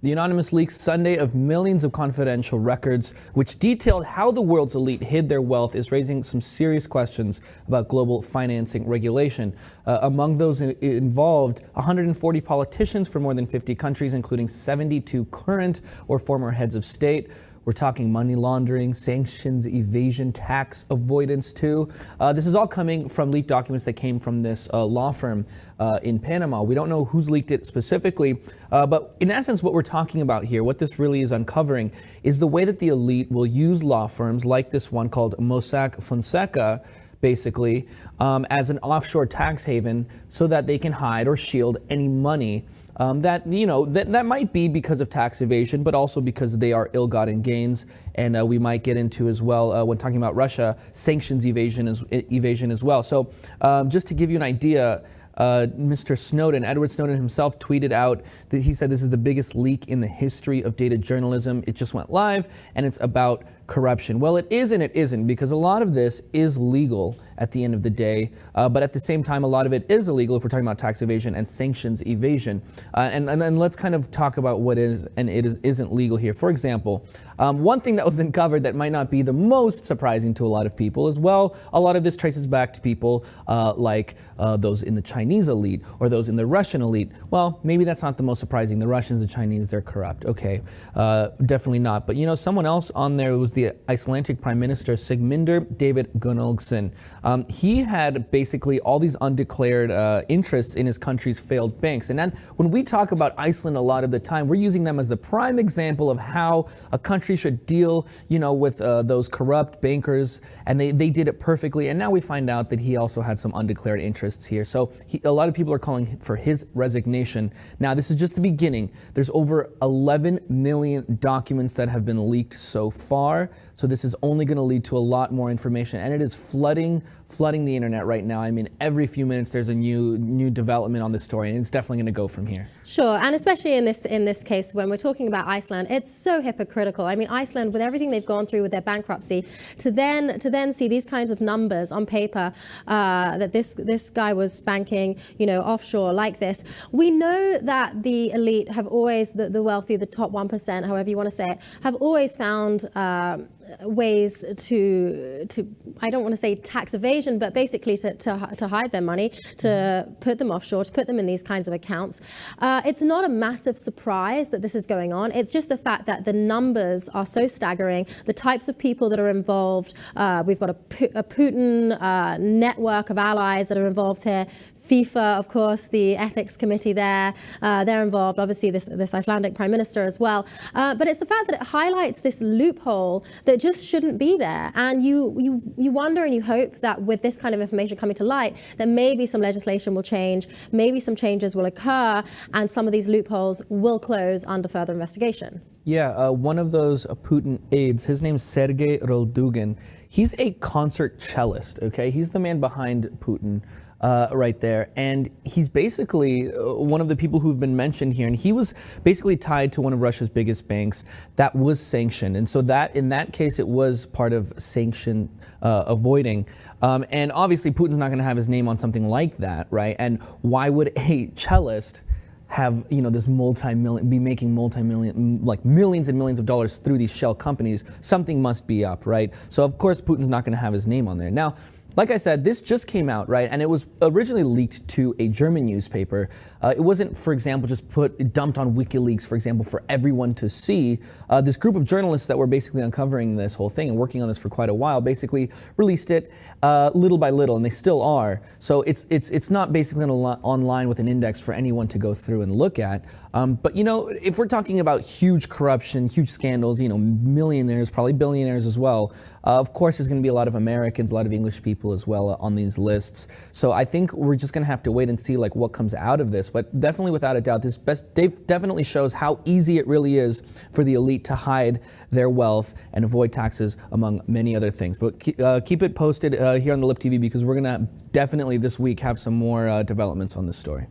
The anonymous leaks Sunday of millions of confidential records, which detailed how the world's elite hid their wealth, is raising some serious questions about global financing regulation. Among those involved, 140 politicians from more than 50 countries, including 72 current or former heads of state. We're talking money laundering, sanctions, evasion, tax avoidance too. This is all coming from leaked documents that came from this law firm in Panama. We don't know who's leaked it specifically, but in essence, what we're talking about here, what this really is uncovering, is the way that the elite will use law firms like this one called Mossack Fonseca, basically, as an offshore tax haven so that they can hide or shield any money that might be because of tax evasion, but also because they are ill-gotten gains. And we might get into as well, when talking about Russia, sanctions evasion as well. So just to give you an idea, Mr. Snowden, Edward Snowden himself, tweeted out that he said this is the biggest leak in the history of data journalism. It just went live, and it's about corruption. Well, it is and it isn't, because a lot of this is legal at the end of the day, but at the same time, a lot of it is illegal if we're talking about tax evasion and sanctions evasion. And then let's kind of talk about what is and isn't legal here. For example, one thing that was uncovered that might not be the most surprising to a lot of people as well, a lot of this traces back to people like those in the Chinese elite or those in the Russian elite. Well, maybe that's not the most surprising. The Russians, the Chinese, they're corrupt. Okay, definitely not. But you know, someone else on there was the Icelandic Prime Minister Sigmundur David Gunnlaugsson. He had basically all these undeclared interests in his country's failed banks. And then when we talk about Iceland a lot of the time, we're using them as the prime example of how a country should deal, you know, with those corrupt bankers. And they did it perfectly. And now we find out that he also had some undeclared interests here. So a lot of people are calling for his resignation. Now, this is just the beginning. There's over 11 million documents that have been leaked so far. So this is only going to lead to a lot more information, and it is flooding the internet right now. I mean, every few minutes there's a new development on this story, and it's definitely going to go from here. Sure, and especially in this case, when we're talking about Iceland, it's so hypocritical. I mean, Iceland, with everything they've gone through with their bankruptcy, to then see these kinds of numbers on paper, that this guy was banking, you know, offshore like this. We know that the elite have always, the wealthy, the top 1%, however you want to say it, have always found ways to I don't want to say tax evasion, but basically to hide their money, to put them offshore, to put them in these kinds of accounts. It's not a massive surprise that this is going on. It's just the fact that the numbers are so staggering, the types of people that are involved. We've got a Putin network of allies that are involved here. FIFA, of course, the ethics committee there, they're involved. Obviously, this Icelandic prime minister as well. But it's the fact that it highlights this loophole that just shouldn't be there. And you wonder and you hope that with this kind of information coming to light, that maybe some legislation will change, maybe some changes will occur, and some of these loopholes will close under further investigation. Yeah, one of those Putin aides, his name's Sergei Roldugin. He's a concert cellist, okay? He's the man behind Putin. Right there, and he's basically one of the people who've been mentioned here, and he was basically tied to one of Russia's biggest banks that was sanctioned, and so that in that case it was part of sanction avoiding, and obviously Putin's not going to have his name on something like that, right? And why would a cellist have, you know, this be making multi-million, like millions and millions of dollars through these shell companies? Something must be up, right? So of course Putin's not going to have his name on there. Now, like I said, this just came out, right? And it was originally leaked to a German newspaper. It wasn't, for example, just dumped on WikiLeaks, for example, for everyone to see. This group of journalists that were basically uncovering this whole thing and working on this for quite a while basically released it little by little, and they still are. So it's not basically online with an index for anyone to go through and look at. But you know, if we're talking about huge corruption, huge scandals, you know, millionaires, probably billionaires as well, of course there's going to be a lot of Americans, a lot of English people as well on these lists. So I think we're just going to have to wait and see like what comes out of this. But definitely, without a doubt, this definitely shows how easy it really is for the elite to hide their wealth and avoid taxes, among many other things. But keep it posted here on the Lip TV, because we're going to definitely this week have some more developments on this story.